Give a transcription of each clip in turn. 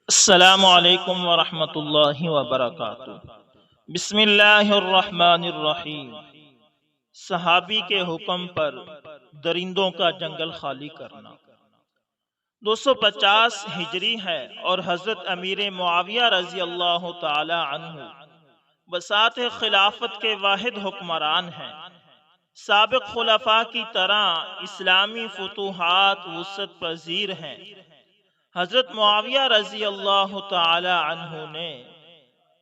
السلام علیکم ورحمۃ اللہ وبرکاتہ۔ بسم اللہ الرحمن الرحیم۔ صحابی کے حکم پر درندوں کا جنگل خالی کرنا 250 ہجری ہے اور حضرت امیر معاویہ رضی اللہ تعالی عنہ بساط خلافت کے واحد حکمران ہیں۔ سابق خلفاء کی طرح اسلامی فتوحات وسعت پذیر ہیں۔ حضرت معاویہ رضی اللہ تعالی عنہ نے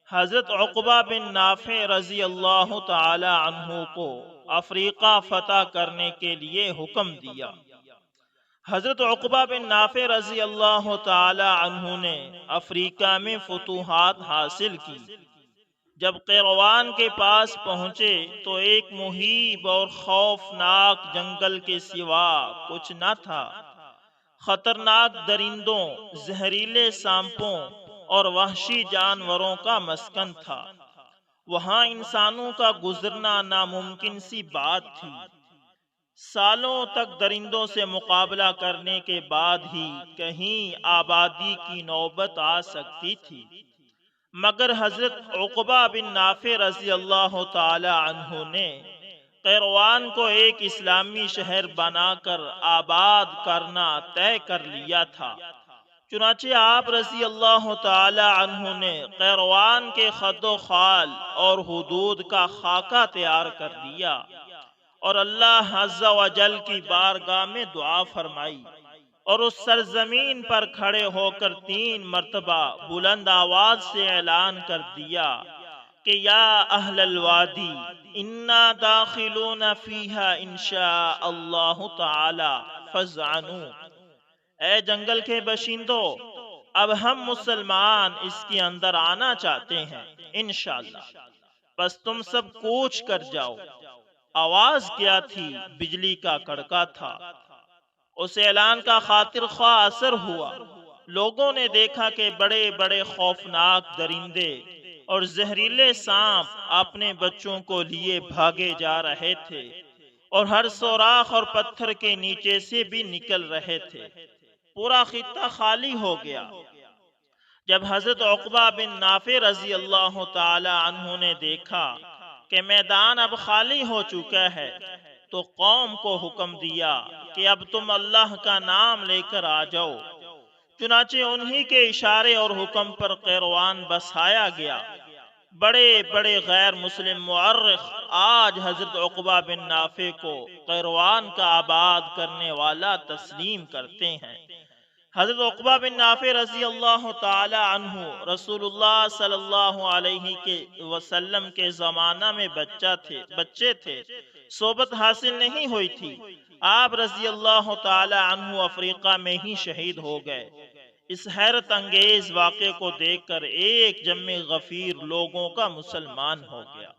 حضرت عقبہ بن نافع رضی اللہ تعالی عنہ کو افریقہ فتح کرنے کے لیے حکم دیا۔ حضرت عقبہ بن نافع رضی اللہ تعالی عنہ نے افریقہ میں فتوحات حاصل کی۔ جب قیروان کے پاس پہنچے تو ایک مہیب اور خوفناک جنگل کے سوا کچھ نہ تھا۔ خطرناک درندوں، زہریلے سانپوں اور وحشی جانوروں کا مسکن تھا۔ وہاں انسانوں کا گزرنا ناممکن سی بات تھی۔ سالوں تک درندوں سے مقابلہ کرنے کے بعد ہی کہیں آبادی کی نوبت آ سکتی تھی، مگر حضرت عقبہ بن نافع رضی اللہ تعالی عنہ نے قیروان کو ایک اسلامی شہر بنا کر آباد کرنا طے کر لیا تھا۔ چنانچہ آپ رضی اللہ تعالی عنہ نے قیروان کے خد و خال اور حدود کا خاکہ تیار کر دیا اور اللہ عز و جل کی بارگاہ میں دعا فرمائی اور اس سرزمین پر کھڑے ہو کر 3 مرتبہ بلند آواز سے اعلان کر دیا کہ یا اہل الوادی انا داخلون فیہا انشاء اللہ تعالی فاذعنوا۔ اے جنگل کے باشندوں، اب ہم مسلمان اس کے اندر آنا چاہتے ہیں انشاءاللہ، بس تم سب کوچ کر جاؤ۔ آواز کیا تھی؟ بجلی کا کڑکا تھا۔ اس اعلان کا خاطر خواہ اثر ہوا۔ لوگوں نے دیکھا کہ بڑے بڑے خوفناک درندے اور زہریلے سانپ اپنے بچوں کو لیے بھاگے جا رہے تھے اور ہر سوراخ اور پتھر کے نیچے سے بھی نکل رہے تھے۔ پورا خطہ خالی ہو گیا۔ جب حضرت عقبہ بن نافع رضی اللہ تعالی عنہ نے دیکھا کہ میدان اب خالی ہو چکا ہے تو قوم کو حکم دیا کہ اب تم اللہ کا نام لے کر آ جاؤ۔ چنانچہ انہی کے اشارے اور حکم پر قیروان بسایا گیا۔ بڑے بڑے غیر مسلم مورخ آج حضرت عقبہ بن نافع کو قیروان کا آباد کرنے والا تسلیم کرتے ہیں۔ حضرت عقبہ بن نافع رضی اللہ تعالی عنہ رسول اللہ صلی اللہ علیہ وسلم کے زمانہ میں بچے تھے، صحبت حاصل نہیں ہوئی تھی۔ آپ رضی اللہ تعالی عنہ افریقہ میں ہی شہید ہو گئے۔ اس حیرت انگیز واقعے کو دیکھ کر ایک جمع غفیر لوگوں کا مسلمان ہو گیا۔